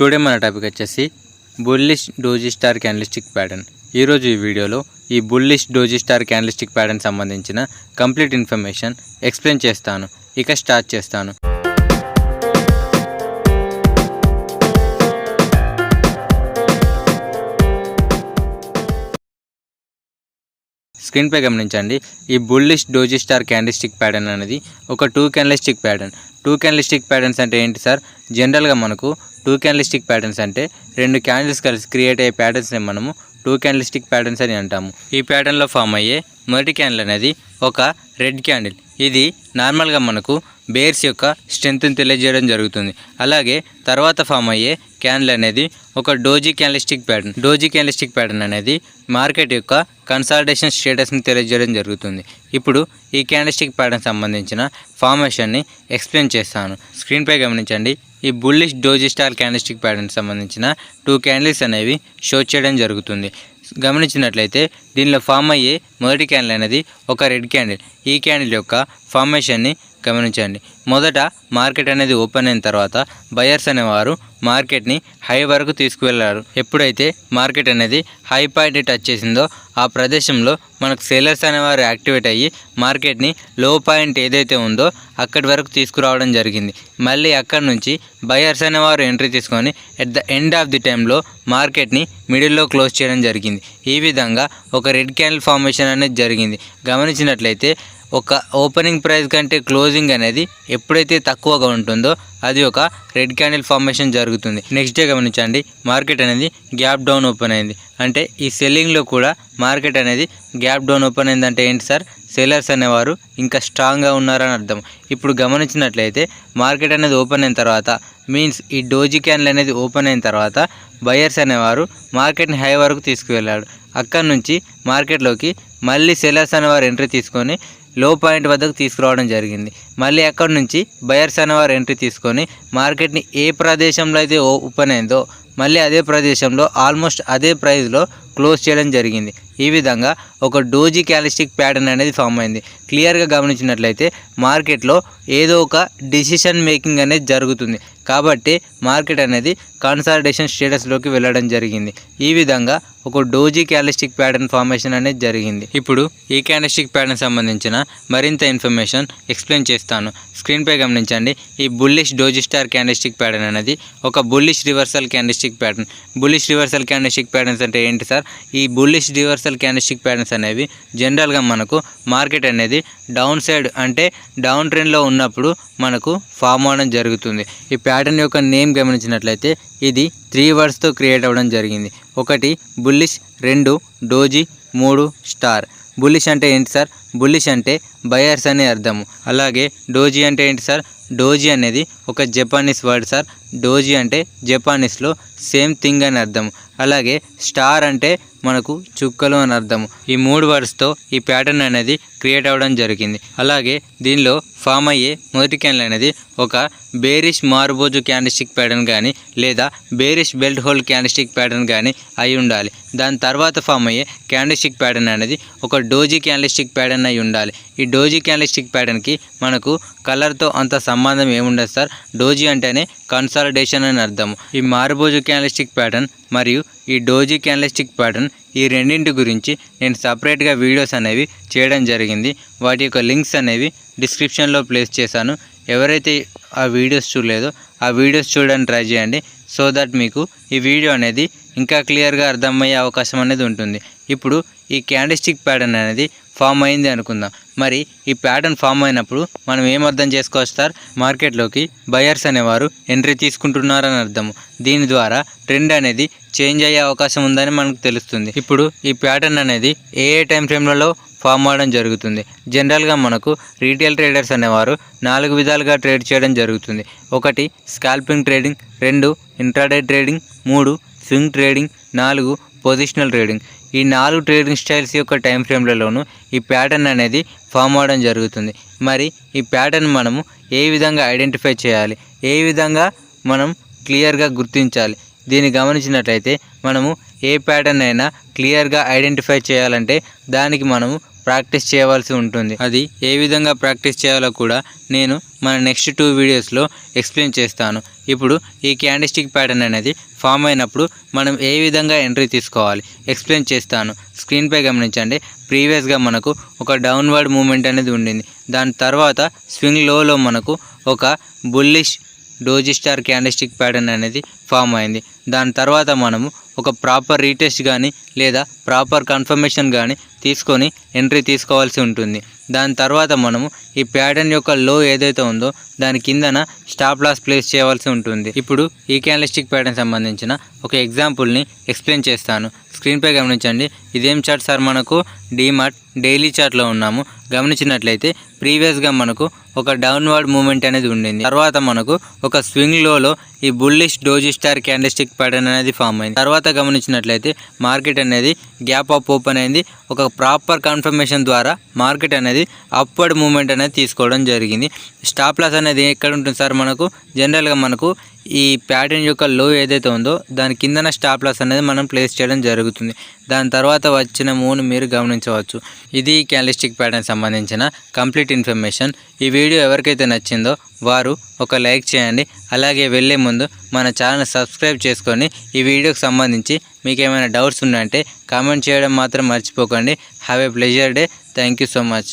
Today మన topic వచ్చేసి bullish doji star candlestick pattern. ఈరోజు ఈ వీడియోలో ఈ bullish doji star candlestick pattern సంబంధించిన కంప్లీట్ ఇన్ఫర్మేషన్ ఎక్స్ప్లెయిన్ చేస్తాను. ఇక స్టార్ట్ చేస్తాను. స్క్రీన్పై గమనించండి. ఈ bullish doji star candlestick pattern అనేది ఒక two candlestick pattern. Two candlestick patterns అంటే ఏంటి సార్? జనరల్గా మనకు టూ క్యాండిల్స్టిక్ ప్యాటర్న్స్ అంటే రెండు క్యాండిల్స్ కలిసి క్రియేట్ అయ్యే ప్యాటర్న్స్ని మనము టూ క్యాండిల్స్టిక్ ప్యాటర్న్స్ అని అంటాము. ఈ ప్యాటర్న్లో ఫామ్ అయ్యే మొదటి క్యాండిల్ అనేది ఒక రెడ్ క్యాండిల్. ఇది నార్మల్గా మనకు బేర్స్ యొక్క స్ట్రెంత్ని తెలియజేయడం జరుగుతుంది. అలాగే తర్వాత ఫామ్ అయ్యే క్యాండిల్ అనేది ఒక doji candlestick pattern. Doji candlestick pattern అనేది మార్కెట్ యొక్క కన్సాలిడేషన్ స్టేటస్ని తెలియజేయడం జరుగుతుంది. ఇప్పుడు ఈ క్యాండిల్స్టిక్ ప్యాటర్న్ సంబంధించిన ఫార్మేషన్ని ఎక్స్ప్లెయిన్ చేస్తాను. స్క్రీన్పై గమనించండి. ఈ bullish doji star candlestick pattern సంబంధించిన టూ క్యాండిల్స్ అనేవి షో చేయడం జరుగుతుంది. గమనించినట్లయితే దీనిలో ఫామ్ అయ్యే మొదటి క్యాండిల్ అనేది ఒక రెడ్ క్యాండిల్. ఈ క్యాండిల్ యొక్క ఫార్మేషన్ని గమనించండి. మొదట మార్కెట్ అనేది ఓపెన్ అయిన తర్వాత బయర్స్ అనేవారు మార్కెట్ని హై వరకు తీసుకువెళ్ళారు. ఎప్పుడైతే మార్కెట్ అనేది హై పాయింట్ని టచ్ చేసిందో ఆ ప్రదేశంలో మనకు సేలర్స్ అనేవారు యాక్టివేట్ అయ్యి మార్కెట్ని లో పాయింట్ ఏదైతే ఉందో అక్కడి వరకు తీసుకురావడం జరిగింది. మళ్ళీ అక్కడి నుంచి బయర్స్ అనేవారు ఎంట్రీ తీసుకొని at the end of the టైంలో మార్కెట్ని మిడిల్లో క్లోజ్ చేయడం జరిగింది. ఈ విధంగా ఒక రెడ్ క్యాండిల్ ఫార్మేషన్ అనేది జరిగింది. గమనించినట్లయితే ఒక ఓపెనింగ్ ప్రైస్ కంటే క్లోజింగ్ అనేది ఎప్పుడైతే తక్కువగా ఉంటుందో అది ఒక రెడ్ క్యాండిల్ ఫార్మేషన్ జరుగుతుంది. నెక్స్ట్ డే గమనించండి, మార్కెట్ అనేది గ్యాప్ డౌన్ ఓపెన్ అయింది. అంటే ఈ సెల్లింగ్లో కూడా మార్కెట్ అనేది గ్యాప్ డౌన్ ఓపెన్ అయిందంటే ఏంటి సార్? సెల్లర్స్ అనేవారు ఇంకా స్ట్రాంగ్గా ఉన్నారని అర్థం. ఇప్పుడు గమనించినట్లయితే మార్కెట్ అనేది ఓపెన్ అయిన తర్వాత మీన్స్ ఈ డోజీ క్యాండిల్ అనేది ఓపెన్ అయిన తర్వాత బయర్స్ అనేవారు మార్కెట్ని హై వరకు తీసుకువెళ్ళాడు. అక్కడి నుంచి మార్కెట్లోకి మళ్ళీ సెల్లర్స్ అనేవారు ఎంట్రీ తీసుకొని లో పాయింట్ వద్దకు తీసుకురావడం జరిగింది. మళ్ళీ అక్కడి నుంచి బయర్స్ అనేవారు ఎంట్రీ తీసుకొని మార్కెట్ని ఏ ప్రదేశంలో అయితే ఓపెన్ అయిందో మళ్ళీ అదే ప్రదేశంలో ఆల్మోస్ట్ అదే ప్రైస్లో క్లోజ్ చేయడం జరిగింది. ఈ విధంగా ఒక డోజీ క్యాండిల్స్టిక్ ప్యాటర్న్ అనేది ఫామ్ అయింది. క్లియర్గా గమనించినట్లయితే మార్కెట్లో ఏదో ఒక డిసిషన్ మేకింగ్ అనేది జరుగుతుంది. కాబట్టి మార్కెట్ అనేది కన్సాలిడేషన్ స్టేటస్లోకి వెళ్ళడం జరిగింది. ఈ విధంగా ఒక డోజీ క్యాండిల్స్టిక్ ప్యాటర్న్ ఫార్మేషన్ అనేది జరిగింది. ఇప్పుడు ఈ క్యాండిల్స్టిక్ ప్యాటర్న్ సంబంధించిన మరింత ఇన్ఫర్మేషన్ ఎక్స్ప్లెయిన్ చేస్తాను. స్క్రీన్పై గమనించండి. ఈ bullish doji star candlestick pattern అనేది ఒక bullish reversal candlestick pattern. Bullish reversal candlestick patterns అంటే ఏంటి సార్? ఈ బుల్లిష్ రివర్సల్ క్యాండిల్స్టిక్ ప్యాటర్న్స్ అనేవి జనరల్గా మనకు మార్కెట్ అనేది డౌన్ సైడ్ అంటే డౌన్ ట్రెండ్లో ఉన్నప్పుడు మనకు ఫామ్ అవడం జరుగుతుంది. ఈ ప్యాటర్న్ యొక్క నేమ్ గమనించినట్లయితే ఇది 3 వర్డ్స్తో క్రియేట్ అవ్వడం జరిగింది. ఒకటి బుల్లిష్, 2 డోజీ, 3 స్టార్. బుల్లిష్ అంటే ఏంటి సార్? బుల్లిష్ అంటే బయర్స్ అనే అర్థము. అలాగే డోజీ అంటే ఏంటి సార్? డోజీ అనేది ఒక జపానీస్ వర్డ్ సార్. డోజీ అంటే జపానీస్లో సేమ్ థింగ్ అని అర్థం. అలాగే స్టార్ అంటే మనకు చుక్కలు అని అర్థము. ఈ 3 వర్డ్స్తో ఈ ప్యాటర్న్ అనేది క్రియేట్ అవ్వడం జరిగింది. అలాగే దీనిలో ఫామ్ అయ్యే మొదటి క్యాండిల్ అనేది ఒక బేరిష్ మార్బోజు క్యాండిల్స్టిక్ ప్యాటర్న్ కానీ లేదా bearish belt whole candlestick pattern కానీ అయి ఉండాలి. దాని తర్వాత ఫామ్ అయ్యే క్యాండిల్స్టిక్ ప్యాటర్న్ అనేది ఒక డోజీ క్యాండిల్స్టిక్ ప్యాటర్న్ అయి ఉండాలి. ఈ డోజీ క్యాండిల్స్టిక్ ప్యాటర్న్కి మనకు కలర్తో అంత సంబంధం ఏముండదు సార్. డోజీ అంటేనే కన్సాలిడేషన్ అని అర్థము. ఈ మార్బోజు క్యాండిల్స్టిక్ ప్యాటర్న్ మరియు ఈ డోజీ క్యాండిల్స్టిక్ ప్యాటర్న్ ఈ రెండింటి గురించి నేను సపరేట్గా వీడియోస్ అనేవి చేయడం జరిగింది. వాటి యొక్క లింక్స్ అనేవి డిస్క్రిప్షన్లో ప్లేస్ చేశాను. ఎవరైతే ఆ వీడియోస్ చూడలేదో ఆ వీడియోస్ చూడడానికి ట్రై చేయండి. సో దట్ మీకు ఈ వీడియో అనేది ఇంకా క్లియర్గా అర్థమయ్యే అవకాశం అనేది ఉంటుంది. ఇప్పుడు ఈ క్యాండిల్స్టిక్ ప్యాటర్న్ అనేది ఫామ్ అయింది అనుకుందాం. మరి ఈ ప్యాటర్న్ ఫామ్ అయినప్పుడు మనం ఏం అర్థం చేసుకోవచ్చు సార్? మార్కెట్లోకి బయర్స్ అనేవారు ఎంట్రీ తీసుకుంటున్నారని అర్థము. దీని ద్వారా ట్రెండ్ అనేది చేంజ్ అయ్యే అవకాశం ఉందని మనకు తెలుస్తుంది. ఇప్పుడు ఈ ప్యాటర్న్ అనేది ఏ టైం ఫ్రేమ్లలో ఫామ్ అవడం జరుగుతుంది? జనరల్గా మనకు రీటైల్ ట్రేడర్స్ అనేవారు 4 విధాలుగా ట్రేడ్ చేయడం జరుగుతుంది. 1 scalping trading, 2 intraday trading, 3 swing trading, 4 positional trading. ఈ 4 ట్రేడింగ్ స్టైల్స్ యొక్క టైం ఫ్రేమ్లలోనూ ఈ ప్యాటర్న్ అనేది ఫామ్ అవడం జరుగుతుంది. మరి ఈ ప్యాటర్న్ మనము ఏ విధంగా ఐడెంటిఫై చేయాలి? ఏ విధంగా మనం క్లియర్గా గుర్తించాలి? దీన్ని గమనించినట్లయితే మనము ఏ ప్యాటర్న్ అయినా క్లియర్గా ఐడెంటిఫై చేయాలంటే దానికి మనము ప్రాక్టీస్ చేయవలసి ఉంటుంది. అది ఏ విధంగా ప్రాక్టీస్ చేయాలో కూడా నేను మన నెక్స్ట్ 2 వీడియోస్లో ఎక్స్ప్లెయిన్ చేస్తాను. ఇప్పుడు ఈ క్యాండిస్టిక్ ప్యాటర్న్ అనేది ఫామ్ అయినప్పుడు మనం ఏ విధంగా ఎంట్రీ తీసుకోవాలి ఎక్స్ప్లెయిన్ చేస్తాను. స్క్రీన్పై గమనించండి. ప్రీవియస్గా మనకు ఒక డౌన్వర్డ్ మూమెంట్ అనేది ఉండింది. దాని తర్వాత స్వింగ్ లోలో మనకు ఒక bullish doji star candlestick pattern అనేది ఫామ్ అయింది. దాని తర్వాత మనము ఒక ప్రాపర్ రీటెస్ట్ కానీ లేదా ప్రాపర్ కన్ఫర్మేషన్ కానీ తీసుకొని ఎంట్రీ తీసుకోవాల్సి ఉంటుంది. దాని తర్వాత మనము ఈ ప్యాటర్న్ యొక్క లో ఏదైతే ఉందో దాని కిందన స్టాప్ లాస్ ప్లేస్ చేయవలసి ఉంటుంది. ఇప్పుడు ఈ క్యాండిస్టిక్ ప్యాటర్న్ సంబంధించిన ఒక ఎగ్జాంపుల్ని ఎక్స్ప్లెయిన్ చేస్తాను. స్క్రీన్పై గమనించండి. ఇదేం చార్ట్ సార్? మనకు డీమార్ట్ డైలీ చార్ట్లో ఉన్నాము. గమనించినట్లయితే ప్రీవియస్గా మనకు ఒక డౌన్వర్డ్ మూమెంట్ అనేది ఉండింది. తర్వాత మనకు ఒక స్వింగ్ లోలో ఈ bullish doji star candlestick pattern అనేది ఫామ్ అయింది. తర్వాత గమనించినట్లయితే మార్కెట్ అనేది గ్యాప్ అప్ ఓపెన్ అయింది. ఒక ప్రాపర్ కన్ఫర్మేషన్ ద్వారా మార్కెట్ అనేది అప్వర్డ్ మూమెంట్ అనేది తీసుకోవడం జరిగింది. స్టాప్ లాస్ అనేది ఎక్కడ ఉంటుంది సార్? మనకు జనరల్గా మనకు ఈ ప్యాటర్న్ యొక్క లో ఏదైతే ఉందో దాని కిందన స్టాప్ లాస్ అనేది మనం ప్లేస్ చేయడం జరుగుతుంది. దాని తర్వాత వచ్చిన మూవ్ని మీరు గమనించవచ్చు. ఇది క్యాండిస్టిక్ ప్యాటర్న్ సంబంధించిన కంప్లీట్ ఇన్ఫర్మేషన్. ఈ వీడియో ఎవరికైతే నచ్చిందో వారు ఒక లైక్ చేయండి. అలాగే వెళ్ళే ముందు మన ఛానల్ సబ్స్క్రైబ్ చేసుకొని ఈ వీడియోకి సంబంధించి మీకు ఏమైనా డౌట్స్ ఉన్నాయంటే కామెంట్ చేయడం మాత్రం మర్చిపోకండి. Have a pleasure day. Thank you so much.